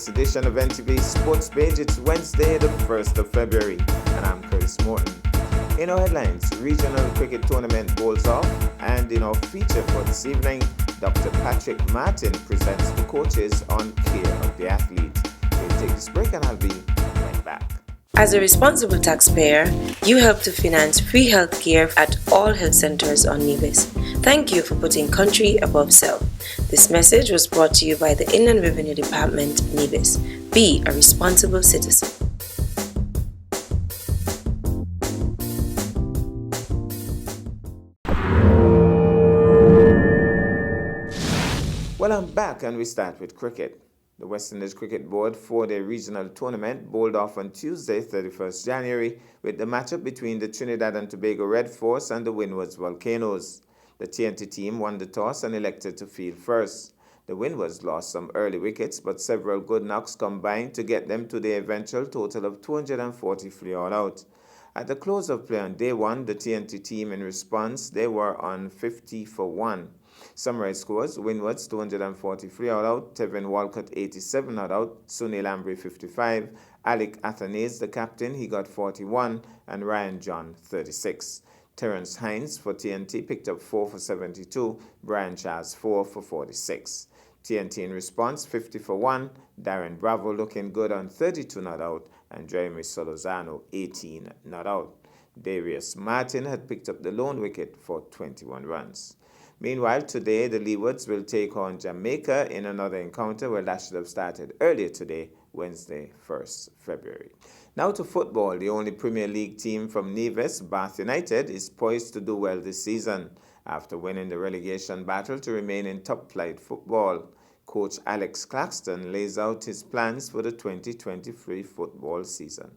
this edition of NTV Sports Page. It's Wednesday, the 1st of February, and I'm Chris Morton. In our headlines, regional cricket tournament bowls off, and in our feature for this evening, Dr. Patrick Martin presents the coaches on care of the athlete. We'll take this break and I'll be right back. As a responsible taxpayer, you help to finance free health care at all health centers on Nevis. Thank you for putting country above self. This message was brought to you by the Inland Revenue Department, Nevis. Be a responsible citizen. Well, I'm back and we start with cricket. The West Indies Cricket Board 4-day regional tournament bowled off on Tuesday, 31st January, with the matchup between the Trinidad and Tobago Red Force and the Windwards Volcanoes. The TNT team won the toss and elected to field first. The Windwards lost some early wickets, but several good knocks combined to get them to the eventual total of 243 all out. At the close of play on day one, the TNT team in response, they were on 50 for 1. Summary scores: Windwards 243 all out, Tevin Walcott 87 all out, Sunil Ambry 55, Alec Athanase, the captain, he got 41, and Ryan John 36. Terence Hines for TNT picked up 4 for 72, Brian Charles 4 for 46. TNT in response 50 for 1, Darren Bravo looking good on 32 not out, and Jeremy Solozano 18 not out. Darius Martin had picked up the lone wicket for 21 runs. Meanwhile, today the Leewards will take on Jamaica in another encounter, where that should have started earlier today, Wednesday, 1st February. Now to football. The only Premier League team from Nevis, Bath United, is poised to do well this season after winning the relegation battle to remain in top-flight football. Coach Alex Claxton lays out his plans for the 2023 football season.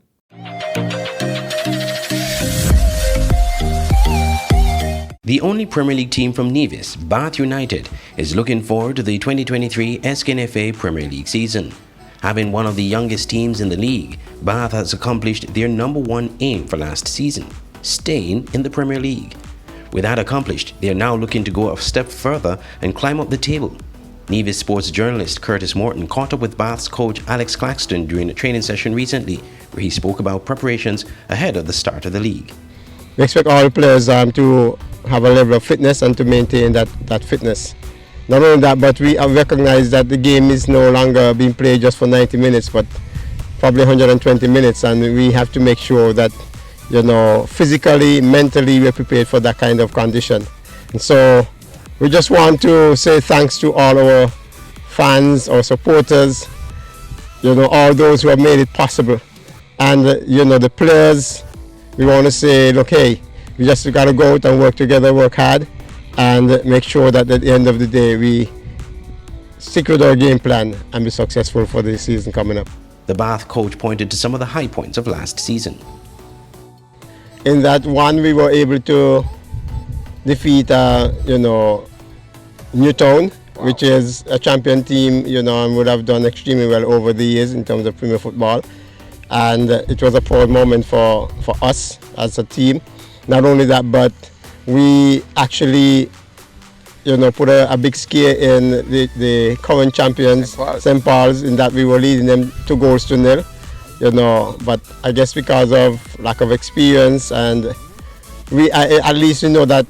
The only Premier League team from Nevis, Bath United, is looking forward to the 2023 SKNFA Premier League season. Having one of the youngest teams in the league, Bath has accomplished their number one aim for last season, staying in the Premier League. With that accomplished, they are now looking to go a step further and climb up the table. Nevis sports journalist Curtis Morton caught up with Bath's coach Alex Claxton during a training session recently, where he spoke about preparations ahead of the start of the league. We expect all the players to have a level of fitness and to maintain that fitness. Not only that, but we recognize that the game is no longer being played just for 90 minutes, but probably 120 minutes, and we have to make sure that, physically, mentally, we're prepared for that kind of condition. And so we just want to say thanks to all our fans, our supporters, all those who have made it possible. And, the players, we want to say, look, hey, we just got to go out and work together, work hard, and make sure that at the end of the day we stick with our game plan and be successful for the season coming up. The Bath coach pointed to some of the high points of last season. In that one, we were able to defeat, Newtown, which is a champion team, and would have done extremely well over the years in terms of Premier football. And it was a proud moment for us as a team. Not only that, but we actually, put a big scare in the current champions, St. Paul's, in that we were leading them 2 goals to 0. But I guess because of lack of experience, and at least we know that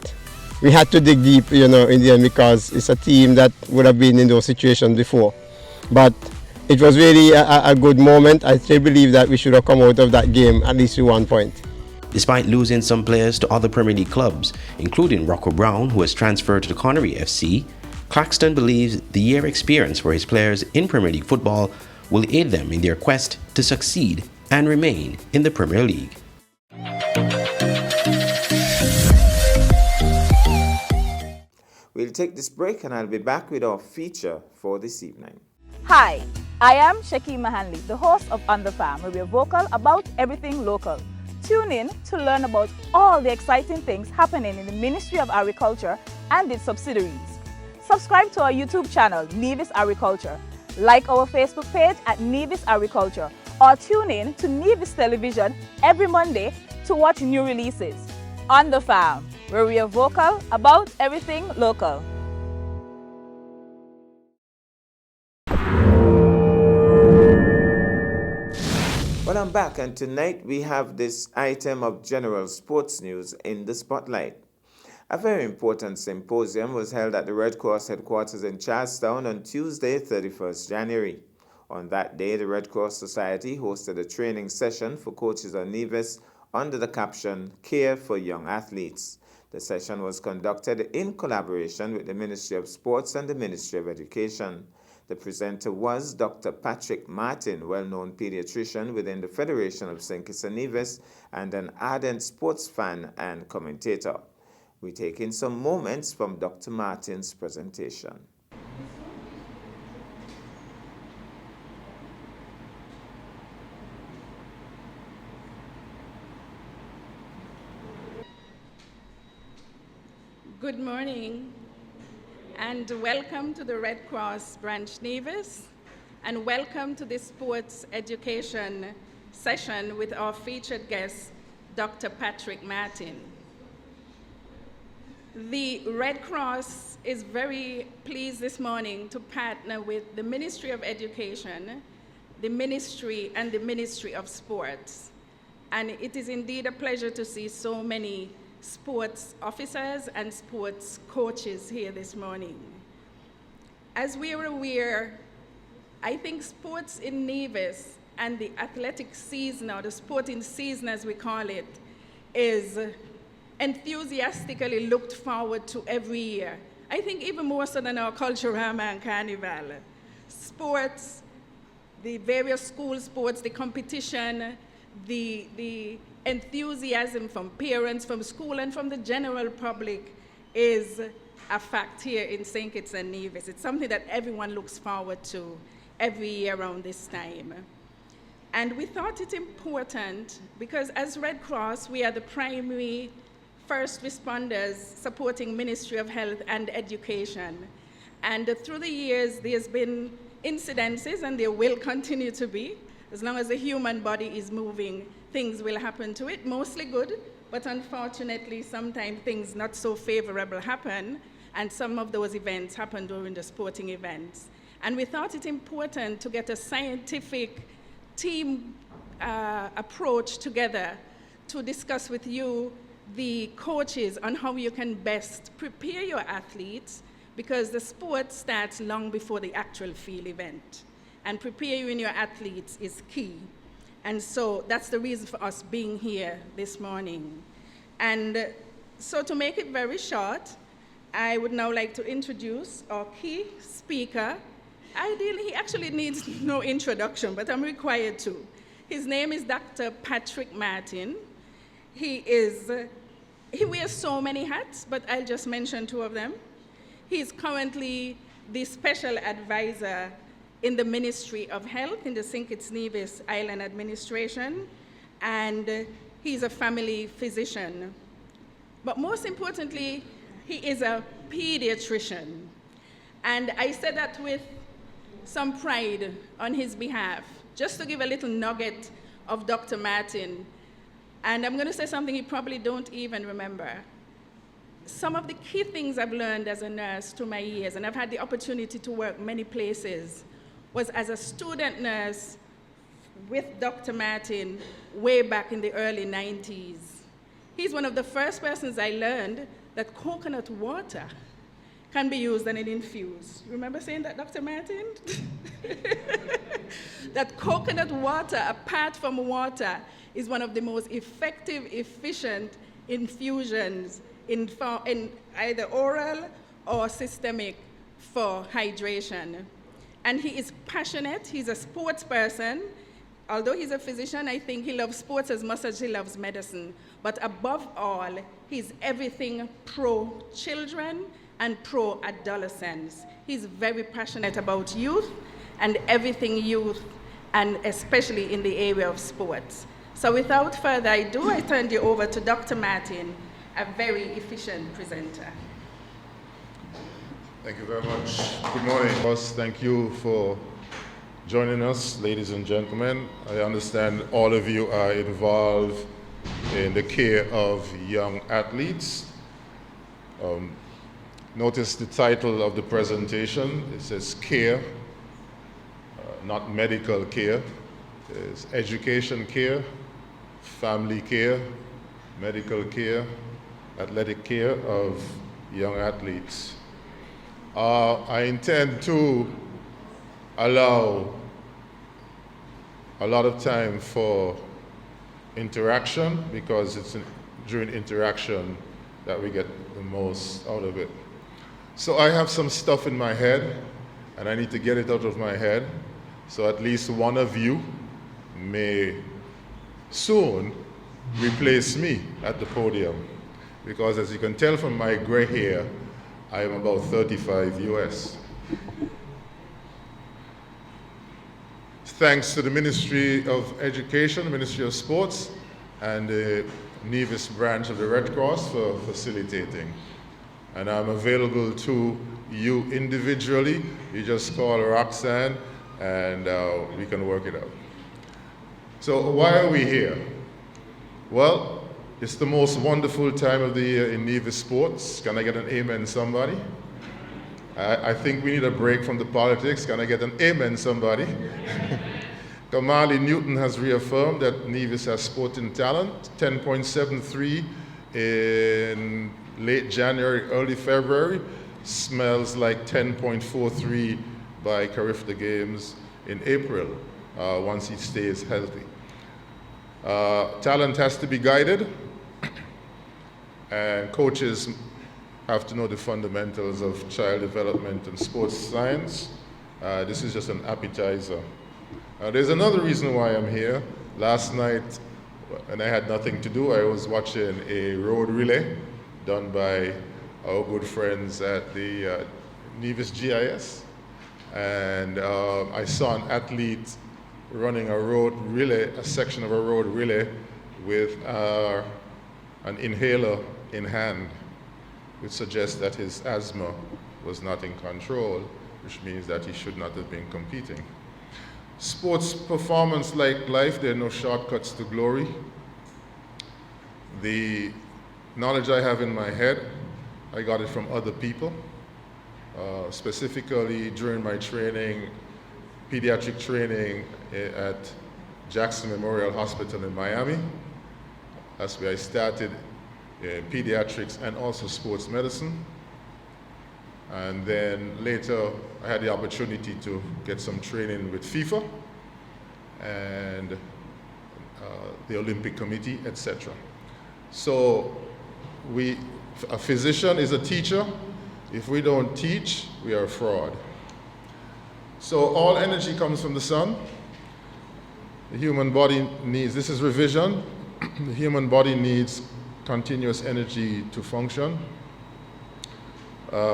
we had to dig deep, in the end, because it's a team that would have been in those situations before. But it was really a good moment. I still believe that we should have come out of that game at least with 1 point. Despite losing some players to other Premier League clubs, including Rocco Brown, who has transferred to the Connery FC, Claxton believes the year experience for his players in Premier League football will aid them in their quest to succeed and remain in the Premier League. We'll take this break and I'll be back with our feature for this evening. Hi, I am Shaki Mahanli, the host of On The Farm, where we're vocal about everything local. Tune in to learn about all the exciting things happening in the Ministry of Agriculture and its subsidiaries. Subscribe to our YouTube channel, Nevis Agriculture. Like our Facebook page at Nevis Agriculture, or tune in to Nevis Television every Monday to watch new releases. On The Farm, where we are vocal about everything local. Well, I'm back, and tonight we have this item of general sports news in the spotlight. A very important symposium was held at the Red Cross headquarters in Charlestown on Tuesday, 31st January. On that day, the Red Cross Society hosted a training session for coaches on Nevis under the caption, Care for Young Athletes. The session was conducted in collaboration with the Ministry of Sports and the Ministry of Education. The presenter was Dr. Patrick Martin, well-known pediatrician within the Federation of St. Kitts and Nevis and an ardent sports fan and commentator. We take in some moments from Dr. Martin's presentation. Good morning, and welcome to the Red Cross Branch Nevis, and welcome to this sports education session with our featured guest, Dr. Patrick Martin. The Red Cross is very pleased this morning to partner with the Ministry of Education, the Ministry and the Ministry of Sports. And it is indeed a pleasure to see so many sports officers and sports coaches here this morning. As we are aware, I think sports in Nevis and the athletic season, or the sporting season as we call it, is enthusiastically looked forward to every year. I think even more so than our Culturama and Carnival. Sports, the various school sports, the competition, the enthusiasm from parents, from school, and from the general public is a fact here in St. Kitts and Nevis. It's something that everyone looks forward to every year around this time. And we thought it important because as Red Cross, we are the primary first responders supporting Ministry of Health and Education. And through the years, there's been incidences, and there will continue to be. As long as the human body is moving, things will happen to it, mostly good, but unfortunately, sometimes things not so favorable happen, and some of those events happen during the sporting events. And we thought it important to get a scientific team approach together to discuss with you, the coaches, on how you can best prepare your athletes, because the sport starts long before the actual field event. And preparing your athletes is key. And so that's the reason for us being here this morning. And so to make it very short, I would now like to introduce our key speaker. Ideally, he actually needs no introduction, but I'm required to. His name is Dr. Patrick Martin. He wears so many hats, but I'll just mention two of them. He's currently the special advisor in the Ministry of Health in the St. Kitts Nevis Island Administration, and he's a family physician. But most importantly, he is a pediatrician. And I said that with some pride on his behalf, just to give a little nugget of Dr. Martin. And I'm going to say something you probably don't even remember. Some of the key things I've learned as a nurse through my years, and I've had the opportunity to work many places, was as a student nurse with Dr. Martin way back in the early 90s. He's one of the first persons I learned that coconut water can be used and infused. Remember saying that, Dr. Martin? That coconut water, apart from water, is one of the most effective, efficient infusions in either oral or systemic for hydration. And he is passionate, he's a sports person. Although he's a physician, I think he loves sports as much as he loves medicine. But above all, he's everything pro-children and pro-adolescents. He's very passionate about youth and everything youth, and especially in the area of sports. So without further ado, I turn you over to Dr. Martin, a very efficient presenter. Thank you very much. Good morning. Thank you for joining us, ladies and gentlemen. I understand all of you are involved in the care of young athletes. Notice the title of the presentation. It says care, not medical care. is education care, family care, medical care, athletic care of young athletes. I intend to allow a lot of time for interaction, because it's during interaction that we get the most out of it. So I have some stuff in my head, and I need to get it out of my head, so at least one of you may soon replace me at the podium. Because as you can tell from my gray hair, I am about 35 US. Thanks to the Ministry of Education, Ministry of Sports, and the Nevis branch of the Red Cross for facilitating. And I'm available to you individually. You just call Roxanne and we can work it out. So why are we here? Well, it's the most wonderful time of the year in Nevis sports. Can I get an amen, somebody? I think we need a break from the politics. Can I get an amen, somebody? Kamali Newton has reaffirmed that Nevis has sporting talent. 10.73 in late January, early February. Smells like 10.43 by Carifta Games in April, once he stays healthy. Talent has to be guided, and coaches have to know the fundamentals of child development and sports science. This is just an appetizer. There's another reason why I'm here. Last night, when I had nothing to do, I was watching a road relay done by our good friends at the Nevis GIS. And I saw an athlete running a road relay, a section of a road relay with an inhaler in hand, which suggests that his asthma was not in control, which means that he should not have been competing. Sports performance, like life, there are no shortcuts to glory. The knowledge I have in my head, I got it from other people, specifically during my training, pediatric training at Jackson Memorial Hospital in Miami. That's where I started pediatrics and also sports medicine. And then later, I had the opportunity to get some training with FIFA and the Olympic Committee, etc. So a physician is a teacher. If we don't teach, we are a fraud. So all energy comes from the sun. The human body needs, this is revision, the human body needs continuous energy to function.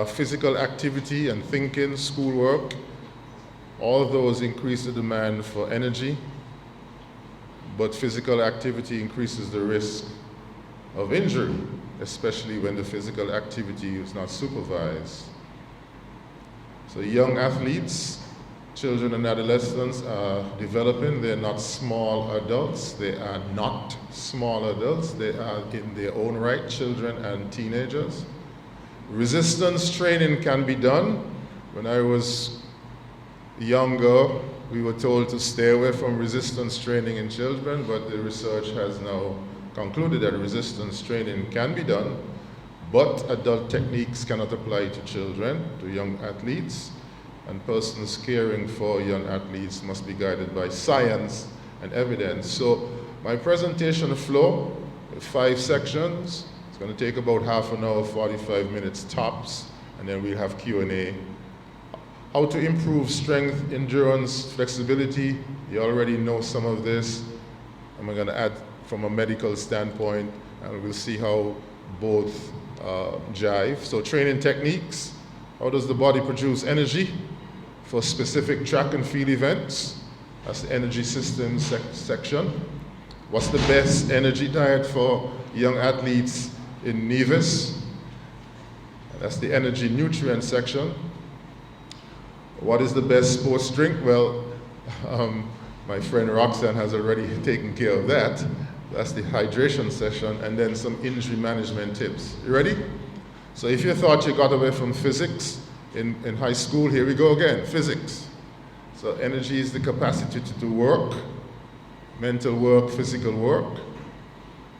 Physical activity and thinking, schoolwork, all of those increase the demand for energy, but physical activity increases the risk of injury, especially when the physical activity is not supervised. So young athletes, children and adolescents are developing. They're not small adults. They are not small adults. They are in their own right, children and teenagers. Resistance training can be done. When I was younger, we were told to stay away from resistance training in children, but the research has now concluded that resistance training can be done, but adult techniques cannot apply to children, to young athletes, and persons caring for young athletes must be guided by science and evidence. So my presentation flow, 5 sections. It's going to take about half an hour, 45 minutes tops, and then we'll have Q&A. How to improve strength, endurance, flexibility. You already know some of this. I'm going to add from a medical standpoint, and we'll see how both jive. So training techniques. How does the body produce energy for specific track and field events? That's the energy systems section. What's the best energy diet for young athletes in Nevis? That's the energy nutrient section. What is the best sports drink? Well, my friend Roxanne has already taken care of that. That's the hydration session, and then some injury management tips. You ready? So if you thought you got away from physics in high school, here we go again, physics. So energy is the capacity to do work. mental work, physical work.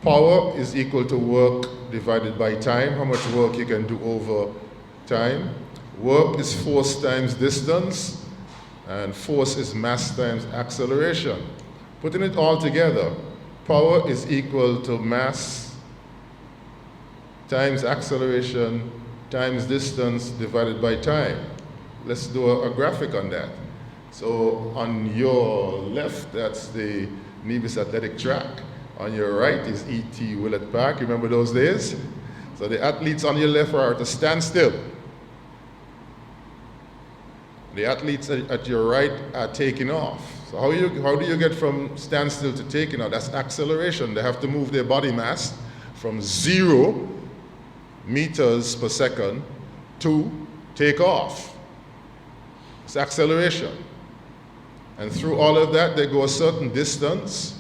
Power is equal to work divided by time, how much work you can do over time. Work is force times distance, and force is mass times acceleration. Putting it all together, power is equal to mass times acceleration times distance divided by time. Let's do a graphic on that. So on your left, that's the Nevis Athletic Track. On your right is E.T. Willett Park. Remember those days? So the athletes on your left are at a standstill. The athletes at your right are taking off. So how do you get from standstill to taking off? That's acceleration. They have to move their body mass from 0 meters per second to take off. It's acceleration. And through all of that, they go a certain distance.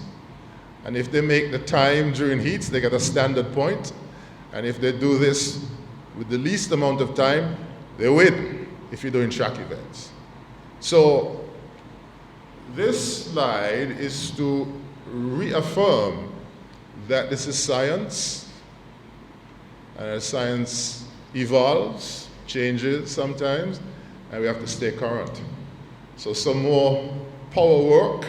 And if they make the time during heats, they get a standard point. And if they do this with the least amount of time, they win if you're doing track events. So this slide is to reaffirm that this is science. And as science evolves, changes sometimes, and we have to stay current. So some more power work.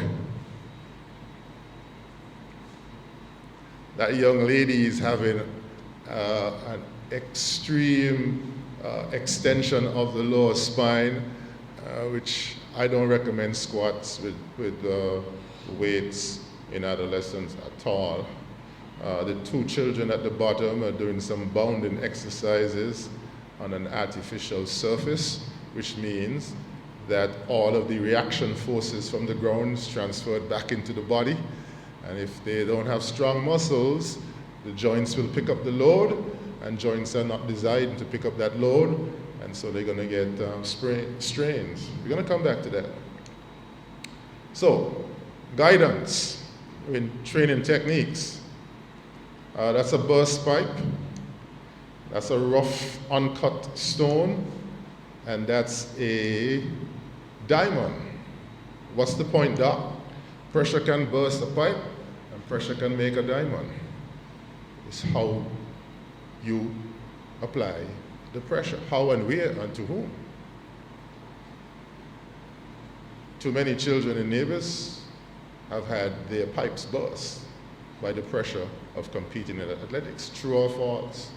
That young lady is having an extreme extension of the lower spine, which I don't recommend squats with weights in adolescents at all. The 2 children at the bottom are doing some bounding exercises on an artificial surface, which means that all of the reaction forces from the ground is transferred back into the body. And if they don't have strong muscles, the joints will pick up the load, and joints are not designed to pick up that load, and so they're going to get strains. We're going to come back to that. So, guidance in training techniques. That's a burst pipe. That's a rough, uncut stone, and that's a diamond. What's the point, Doc? Pressure can burst a pipe, and pressure can make a diamond. It's how you apply the pressure, how and where and to whom. Too many children in Nevis have had their pipes burst by the pressure of competing in athletics. True or false?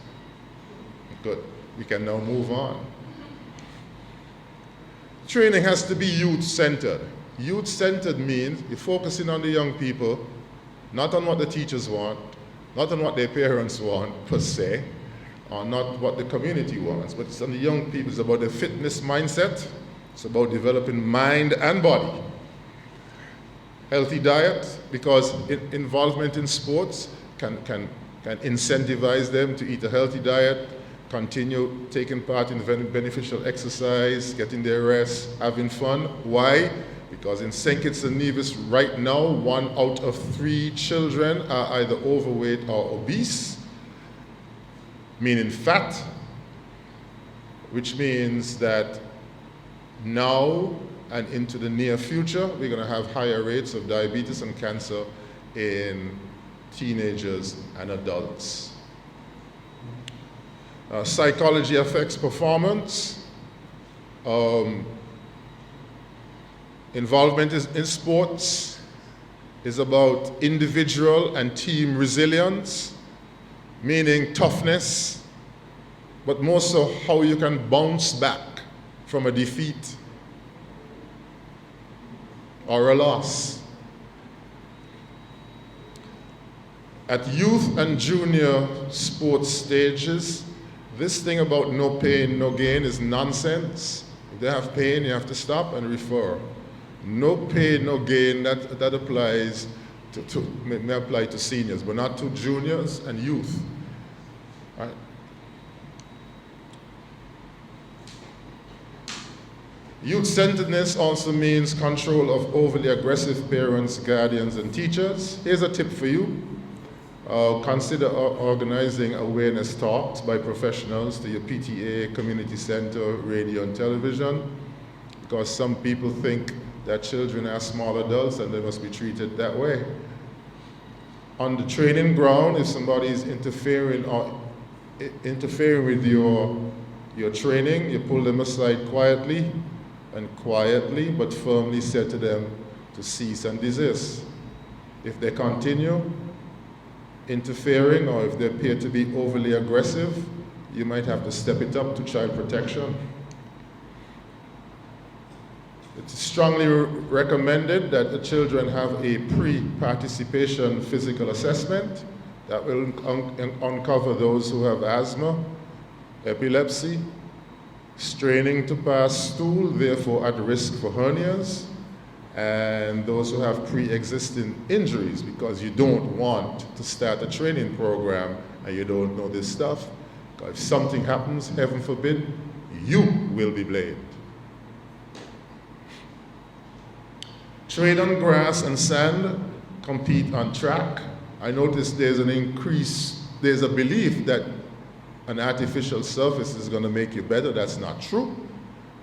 Good. We can now move on. Training has to be youth-centered. Youth-centered means you're focusing on the young people, not on what the teachers want, not on what their parents want per se, or not what the community wants, but it's on the young people. It's about the fitness mindset. It's about developing mind and body. Healthy diet, because involvement in sports can incentivize them to eat a healthy diet, continue taking part in beneficial exercise, getting their rest, having fun. Why? Because in St. Kitts and Nevis right now, 1 out of 3 children are either overweight or obese, meaning fat, which means that now and into the near future, we're going to have higher rates of diabetes and cancer in teenagers and adults. Psychology affects performance. Involvement in sports is about individual and team resilience, meaning toughness, but more so how you can bounce back from a defeat or a loss. At youth and junior sports stages, this thing about no pain, no gain is nonsense. If they have pain, you have to stop and refer. No pain, no gain, that applies may apply to seniors, but not to juniors and youth. Right? Youth-centeredness also means control of overly aggressive parents, guardians, and teachers. Here's a tip for you. Consider organizing awareness talks by professionals to your PTA, community center, radio, and television, because some people think that children are small adults and they must be treated that way. On the training ground, if somebody is interfering with your training, you pull them aside quietly but firmly say to them to cease and desist. If they continue interfering or if they appear to be overly aggressive, you might have to step it up to child protection. It's strongly recommended that the children have a pre-participation physical assessment that will uncover those who have asthma, epilepsy, straining to pass stool, therefore at risk for hernias, and those who have pre-existing injuries, because you don't want to start a training program and you don't know this stuff. Because if something happens, heaven forbid, you will be blamed. Train on grass and sand, compete on track. I noticed there's a belief that an artificial surface is going to make you better. That's not true.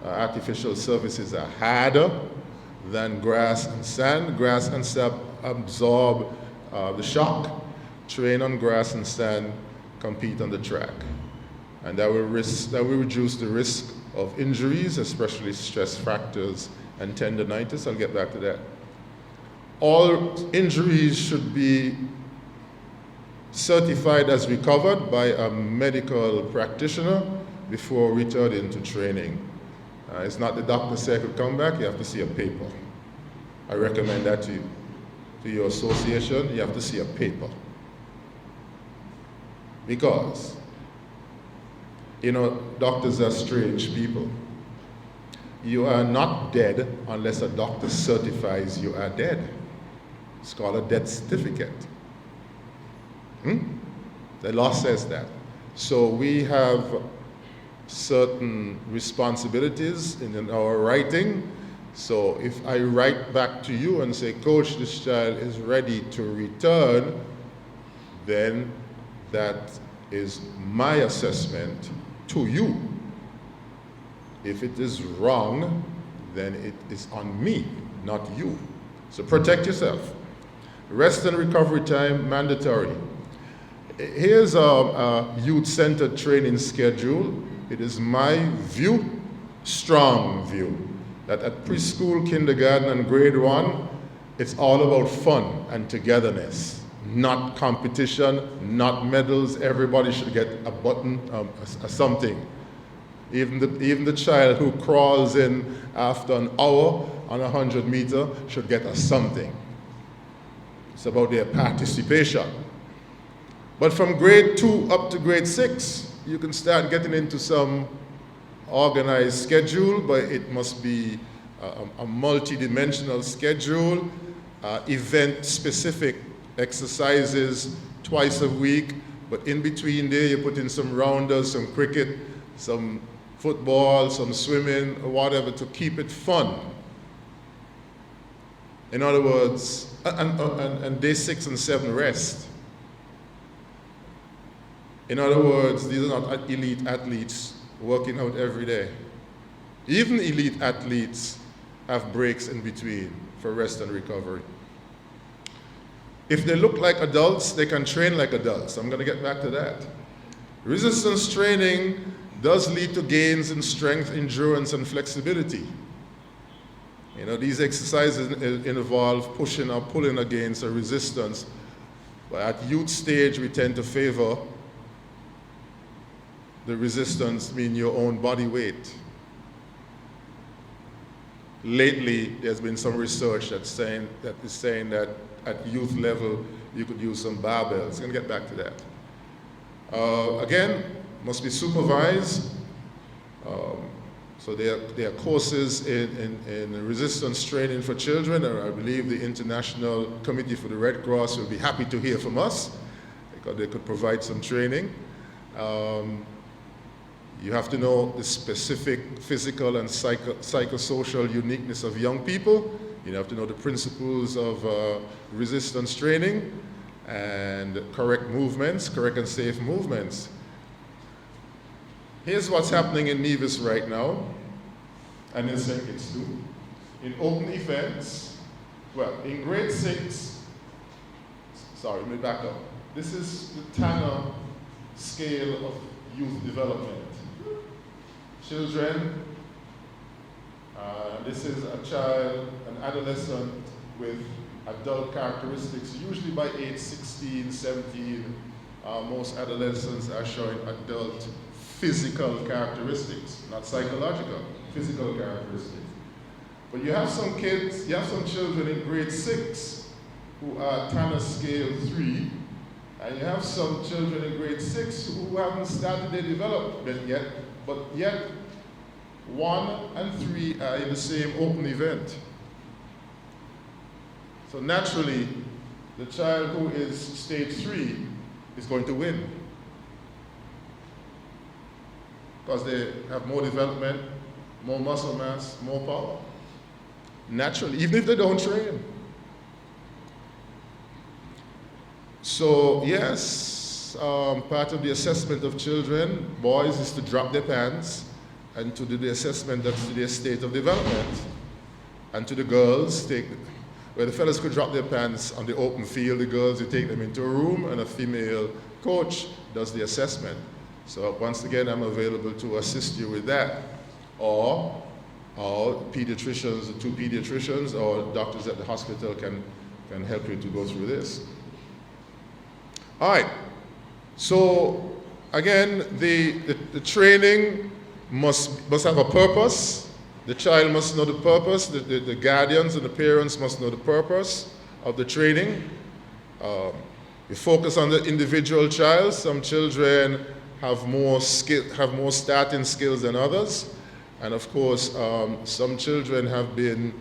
Artificial surfaces are harder than grass and sand. Grass and sand absorb the shock. Train on grass and sand, compete on the track. And that will reduce the risk of injuries, especially stress fractures and tendonitis. I'll get back to that. All injuries should be certified as recovered by a medical practitioner before returning to training. It's not the doctor say I could come back, you have to see a paper. I recommend that to you. To your association, you have to see a paper. Because, doctors are strange people. You are not dead unless a doctor certifies you are dead. It's called a death certificate. The law says that. So we have certain responsibilities in our writing. So if I write back to you and say, Coach, this child is ready to return, then that is my assessment to you. If it is wrong, then it is on me, not you. So protect yourself. Rest and recovery time, mandatory. Here's a youth-centered training schedule. It is my view, strong view, that at preschool, kindergarten, and grade 1, it's all about fun and togetherness, not competition, not medals. Everybody should get a button, something. Even the child who crawls in after an hour on a 100-meter should get a something. It's about their participation. But from grade 2 up to grade 6, you can start getting into some organized schedule, but it must be a multi-dimensional schedule, event-specific exercises twice a week, but in between there you put in some rounders, some cricket, some football, some swimming, or whatever, to keep it fun. In other words, and day 6 and 7 rest. In other words, these are not elite athletes working out every day. Even elite athletes have breaks in between for rest and recovery. If they look like adults, they can train like adults. I'm going to get back to that. Resistance training does lead to gains in strength, endurance, and flexibility. These exercises involve pushing or pulling against a resistance. But at youth stage, we tend to favor the resistance, meaning your own body weight. Lately, there's been some research that is saying that at youth level, you could use some barbells. I'm going to get back to that. Again, must be supervised. So there are courses in resistance training for children, and I believe the International Committee for the Red Cross will be happy to hear from us, because they could provide some training. You have to know the specific physical and psychosocial uniqueness of young people. You have to know the principles of resistance training and correct movements, correct and safe movements. Here's what's happening in Nevis right now, and in St. Kitts too. in open events. Well, in grade 6, sorry, let me back up. This is the Tanner scale of youth development. Children, this is a child, an adolescent with adult characteristics, usually by age 16, 17. Most adolescents are showing adult physical characteristics, not psychological, physical characteristics. But you have some kids, you have some children in grade 6 who are Tanner scale 3, and you have some children in grade 6 who haven't started their development yet, but yet 1 and 3 are in the same open event. So naturally, the child who is stage 3 is going to win, because they have more development, more muscle mass, more power. Naturally, even if they don't train. So yes, part of the assessment of children, boys, is to drop their pants and to do the assessment that's to their state of development. And to the girls, where the fellas could drop their pants on the open field, the girls, you take them into a room and a female coach does the assessment. So once again, I'm available to assist you with that. Or pediatricians, the 2 pediatricians or doctors at the hospital can help you to go through this. All right, so again, the training must have a purpose. The child must know the purpose. The guardians and the parents must know the purpose of the training. We focus on the individual child. Some children have more starting skills than others. And of course, some children have been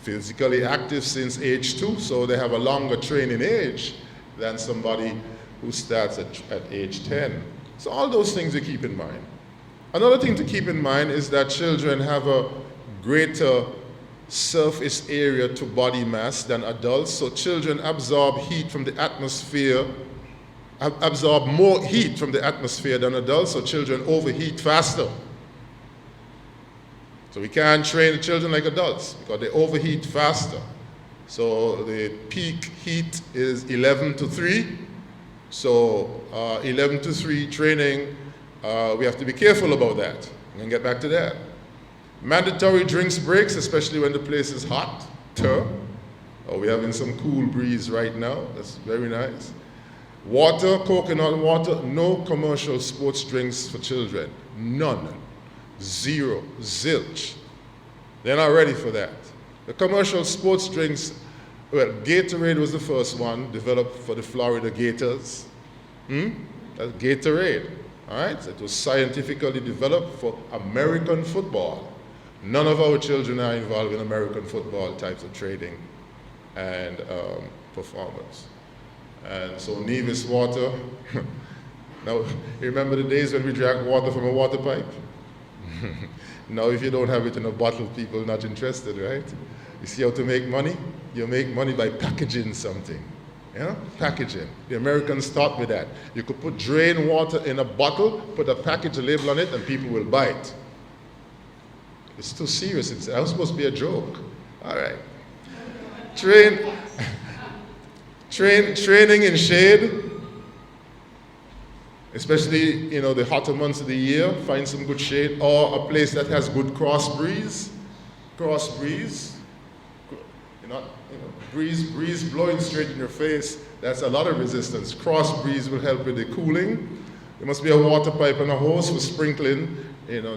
physically active since age 2, so they have a longer training age than somebody who starts at age 10. So all those things to keep in mind. Another thing to keep in mind is that children have a greater surface area to body mass than adults, so children absorb heat from the atmosphere, absorb more heat from the atmosphere than adults, so children overheat faster. So we can't train the children like adults because they overheat faster. So the peak heat is 11 to 3. So 11 to 3 training, we have to be careful about that. I'm going to get back to that. Mandatory drinks breaks, especially when the place is hot. We're having some cool breeze right now. That's very nice. Water, coconut water, no commercial sports drinks for children. None. 0, zilch. They're not ready for that. The commercial sports drinks, well, Gatorade was the first one developed for the Florida Gators. That's Gatorade, all right? It was scientifically developed for American football. None of our children are involved in American football types of training and performance. And so Nevis water, now you remember the days when we drank water from a water pipe? Now if you don't have it in a bottle, people are not interested, right? You see how to make money? You make money by packaging something. Packaging. The Americans taught me that. You could put drain water in a bottle, put a package, a label on it, and people will buy it. It's too serious. That was supposed to be a joke. All right. Training in shade. Especially, the hotter months of the year, find some good shade, or a place that has good cross breeze. Cross breeze. Breeze blowing straight in your face, that's a lot of resistance. Cross breeze will help with the cooling. There must be a water pipe and a hose for sprinkling,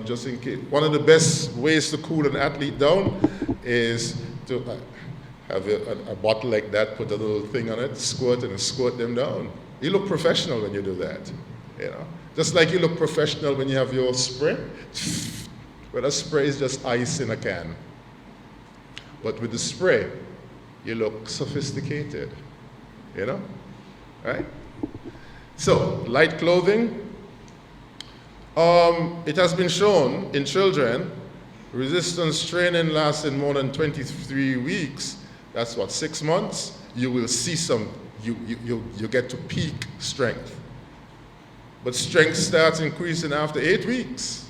just in case. One of the best ways to cool an athlete down is to have a bottle like that, put a little thing on it, squirt them down. You look professional when you do that. Just like you look professional when you have your spray. Well, a spray is just ice in a can. But with the spray, you look sophisticated, right? So, light clothing. It has been shown in children, resistance training lasting more than 23 weeks, that's 6 months, you will see you get to peak strength. But strength starts increasing after 8 weeks.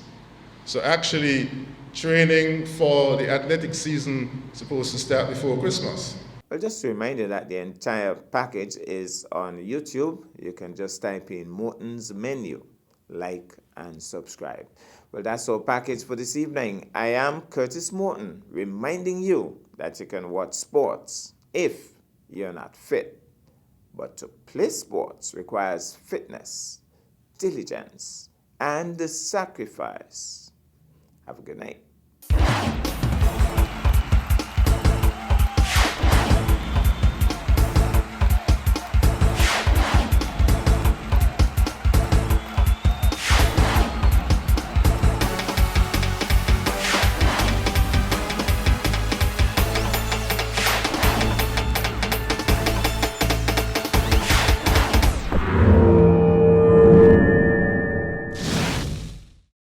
So actually, training for the athletic season supposed to start before Christmas. Well, just to remind you that the entire package is on YouTube. You can just type in Morton's Menu, like and subscribe. Well, that's our package for this evening. I am Curtis Morton, reminding you that you can watch sports if you're not fit. But to play sports requires fitness, diligence, and sacrifice. Have a good night.